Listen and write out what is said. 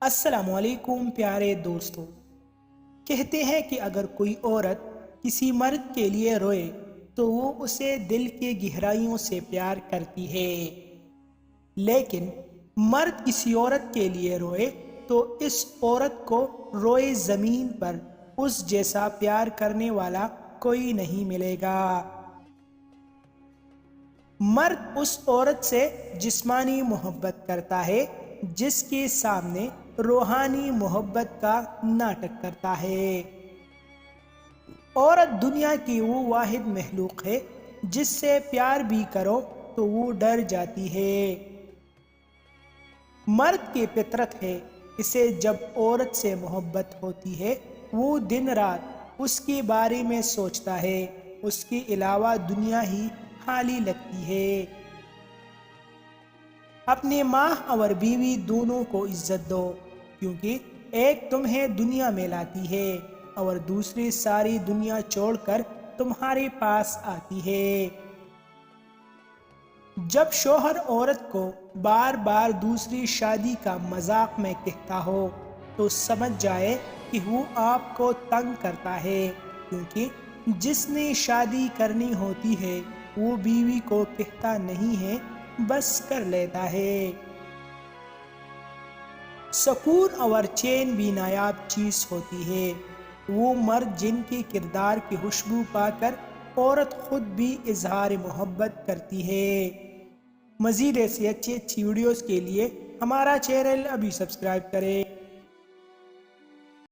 السلام علیکم پیارے دوستوں، کہتے ہیں کہ اگر کوئی عورت کسی مرد کے لیے روئے تو وہ اسے دل کے گہرائیوں سے پیار کرتی ہے، لیکن مرد کسی عورت کے لیے روئے تو اس عورت کو روئے زمین پر اس جیسا پیار کرنے والا کوئی نہیں ملے گا۔ مرد اس عورت سے جسمانی محبت کرتا ہے جس کے سامنے روحانی محبت کا ناٹک کرتا ہے۔ عورت دنیا کی وہ واحد مخلوق ہے جس سے پیار بھی کرو تو وہ ڈر جاتی ہے۔ مرد کی فطرت ہے، اسے جب عورت سے محبت ہوتی ہے وہ دن رات اس کے بارے میں سوچتا ہے، اس کے علاوہ دنیا ہی خالی لگتی ہے۔ اپنے ماں اور بیوی دونوں کو عزت دو، کیونکہ ایک تمہیں دنیا میں لاتی ہے اور دوسری ساری دنیا چھوڑ کر تمہارے پاس آتی ہے۔ جب شوہر عورت کو بار بار دوسری شادی کا مذاق میں کہتا ہو تو سمجھ جائے کہ وہ آپ کو تنگ کرتا ہے، کیونکہ جس نے شادی کرنی ہوتی ہے وہ بیوی کو کہتا نہیں ہے، بس کر لیتا ہے۔ سکون اور چین بھی نایاب چیز ہوتی ہے، وہ مرد جن کے کردار کی خوشبو پا کر عورت خود بھی اظہار محبت کرتی ہے۔ مزید ایسی اچھی ویڈیوز کے لیے ہمارا چینل ابھی سبسکرائب کریں۔